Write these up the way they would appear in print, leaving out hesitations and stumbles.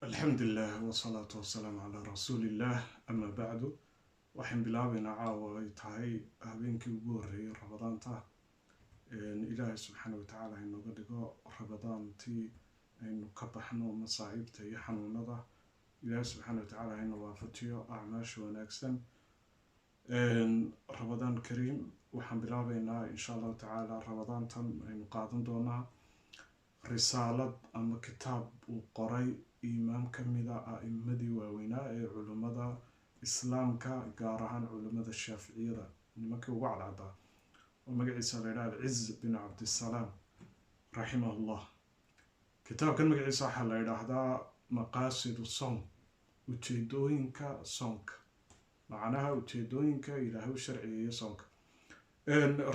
الحمد لله والصلاة والسلام على رسول الله أما بعد waxaan bilaabaynaa caawa ay tahay habeenkii ugu horreeyay rabadaanta ilaahay subxaanahu watacaala inooga dhigo rabadaantii aynu ka baxno masaa'ibta iyo xanuunada ilaahay subxaanahu watacaala ina waafajiyo acmaasha wanaagsan rabadaan kariim waxaan bilaabaynaa insha allahu tacaala rabadaantan aynu qaadan doonaa risaalad ama kitaab uu qoray imaam ka mid ah a'immadii waaweynaa ee culimmada islaamka gaar ahaan culimmada shaaficiyada nimankii ugu cadcaddaa oo magaciisa la yidhaha alciz bin cabdisalaam raximahullah kitaabkan magaciisa waxaa la yidhaahdaa maqaasidu soom ujeedooyinka soonka macnaha ujeedooyinka ilaahay u sharciyeeya soonka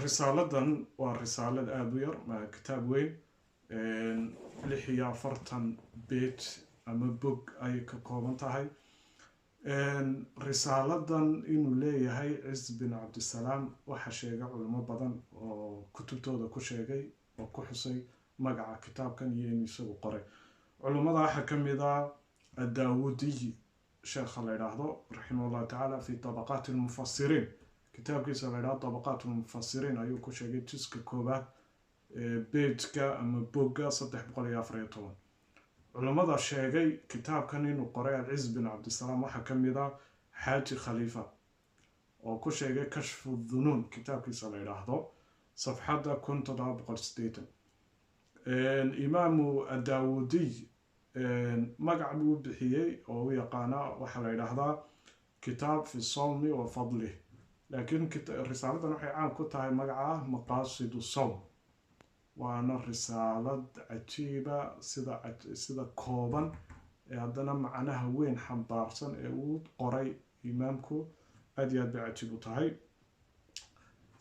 risaaladan waa risaalad aada u yar kitaab weyn 46 beej ama bog ay ka kooban tahay risaaladan inuu leeyahay ciz bin cabdisalaam waxaa sheegay culimo badan oo kutubtooda ku sheegay oo ku xusay magaca kitaabkan iyo inuu isagu qoray culimada waxaa ka mid ah addaawudiy sheekha la yidhaahdo raximahullahu tacaala fi tabaqaat almufasiriin kitaabkiisa la yidhahdo tabaqaat almufasiriin ayuu ku sheegay jiska koobaad beejka ama bogga 314 culimada sheegay kitaabkan inuu qoray alciz bin cabdisalaam waxaa ka mid ah xaaji khaliifa oo ku sheegay kashfu dhunuun kitaabkiisa la yidhaahdo safxadda 1780 imaamu addaawudiy magac buu bixiyey oo u yaqaanaa waxaa la yidhaahdaa kitaab fi sawmi wa fadlih laakiin risaaladan waxay caan ku tahay magaca maqaasidu sawm waana risaalad cajiiba sida kooban ee haddana macnaha weyn xambaarsan ee uu qoray imaamku aad iyo aad bay cajiib u tahay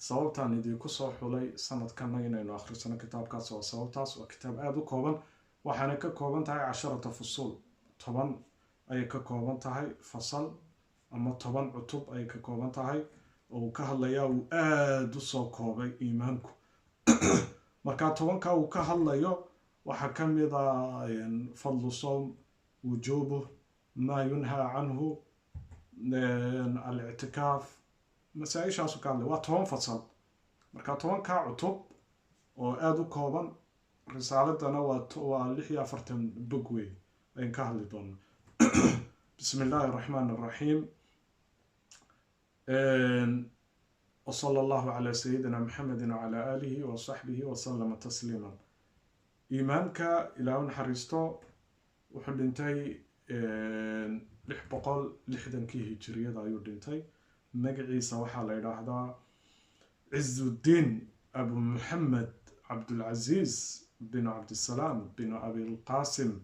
sababtaan idinku soo xulay sanadkana inaynu akhrisano kitaabkaas waa sababtaas waa kitaab aada u kooban waxaana ka kooban tahay 10 fusuul 10 ayay ka kooban tahay fasal ama 10 cutub ayay ka kooban tahay oo uu ka hadlayaa uu aada u soo koobay imaamku marka 10ka uu ka hadlayo waxaa ka mid ah fadlu sawm wujubu ma yunha canhu al-i'tikaaf masaa-ishaas ka hadlay waa 10 fasal marka 10ka cutub oo aada u kooban risaaladana waa 46 bog wey ayaan ka hadli doonaa bismi illaahi araxmaani araxiim وصلى الله على سيدنا محمد وعلى آله وصحبه وسلم تسليما إمامك إلى أن حريستو وحدنتي 600 كي هجرية دا يودنتي مقعيسا وحا ليراهدا عز الدين أبو محمد عبد العزيز بن عبد السلام بن أبي القاسم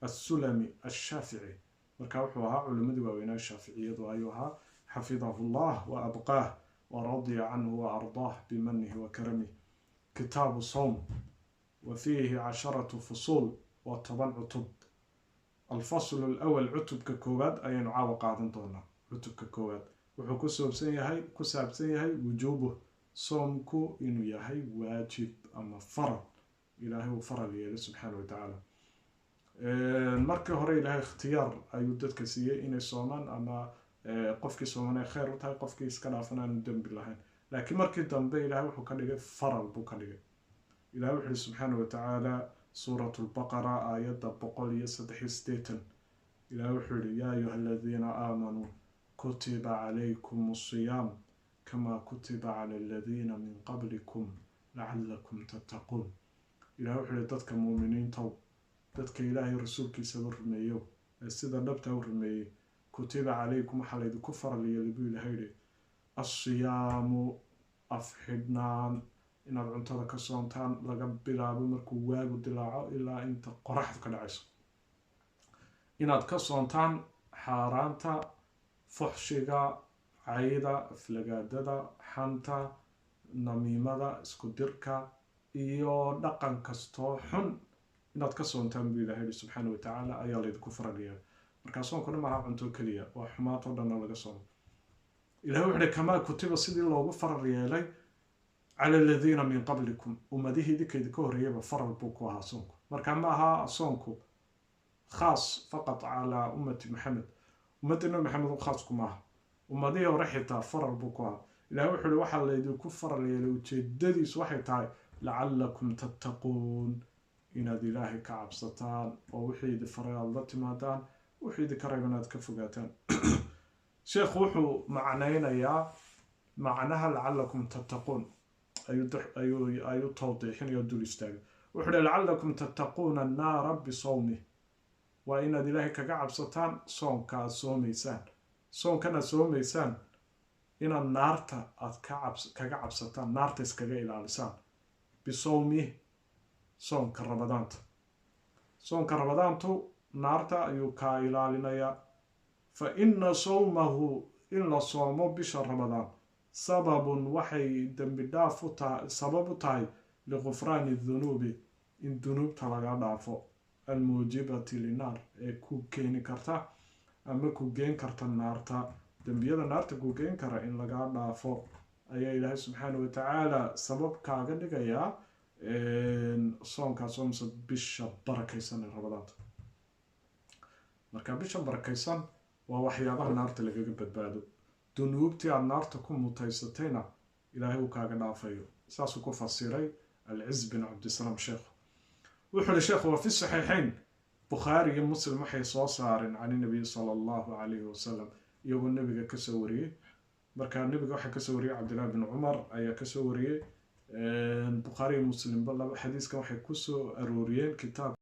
السلمي الشافعي مركاوحوها علماء واوينا الشافعية وأيها حفظه الله وأبقاه ورضي عنه وأرضاه بمنه وكرمه كتاب صوم وفيه 10 فصول و10 عتب الفصل الأول عتب ككواد أي نعاو قاعدين طولنا عتب ككواد وحكو سابسين يهي وجوبه صومكو إنو يهي واجب أما فرض إلهي وفرض يلي سبحانه وتعالى المركة هوري إلهي اختيار أيودتك سيئي إني صومان أما qofkii soomanay khayr u tahay qofkii iska dhaafan aan dambi lahayn laakiin markii dambe ilaahay wuxuu ka dhigay faral buu ka dhigay ilaahay wuxuu subxaanahu watacaala suuratu lbaqara aayadda 183 ilaahay wuxuu yidhi yaa ayuha aladiina aamanuu kutiba calaykum asiyaam kamaa kutiba cala aladiina min qablikum lacalakum tattaquun ilaahay wuxuu yidhi dadka muuminiintow dadka ilaahay rasuulkiisaba rumeeyo ee sida dhabta u rumeeyey كتب عليكم حليد كفر ليلبي لهيري الصيام أفحدنان إن العنطرة كسونتان لقبلا بمركو واقو دلاعو إلا إنت قرحت كدعيس إن كسونتان حارانتا فحشيغا عيدا فلقاددا حانتا نميمدا اسكدركا إيو دقان كستو حن إن كسونتان بي لهيري سبحانه وتعالى أيالي كفر ليلبي marka soonkuna maaha cunto kaliya waa xumaatoo dhan laga soomo ilaahay wuxuu kamaa kutiba sidii loogu farar yeelay cala alladhiina min qablikum ummadihi dikayda ka horeeyaba faral buu ku ahaa soonku marka ma aha soonku خاص فقط على أمة محمد. أمتنا محمد خاص كماها ومديه ورحتها فرر بكوها إلى وحول وحل ليدو كفر ليلو تجددي سوحتها لعلكم تتقون إن ذي الله كعب ستان ووحيد فريالة مادان وحيد كريمنات كفقاتان شيخ وحو معنينا يا معناها لعلكم تتقون أيو توضيحين يدول استاذ وحول لعلكم تتقون النار بصومه وإن ذي الله كعب ستان صوم كصوميسان صوم كان صوميسان إن النار كعب ستان نار تسكجي إلى لسان بصومه صوم كرمضان صوم كرمضان تو نارتا أيو كايلا لنيا فإن صومه إلا صومه بشهر رمضان سبب وحي دم دافو سبب تاي لغفران الذنوب إن ذنوب تلقى دافو الموجبة للنار كو كيني كرتا أما كو جين كرتا النارتا دم بيدا نارتا كو جين كرا إن لقى دافو أي إله سبحانه وتعالى سبب كاغا دقيا soonkaas oo mise bisha barakaysan ee rabadaanta marka bisha barakaysan waa waxyaabaha naarta lagaga badbaado dunuubtii aad naarta ku mutaysatayna ilaahay uu kaaga dhaafayo saasuu ku fasiray alciz bin cabdisalaam sheekh wuxuu li sheekhu waa fi saxiixayn bukhaari iyo muslim waxay soo saareen can nabiy sala allahu calayhi wasalam iyagoo nebiga kasoo wariyey marka nebiga waxaa kasoo wariyey cabdillahi bin cumar ayaa kasoo wariyey بخاري مسلم بالله حديث كان حيكسو أروريين كتاب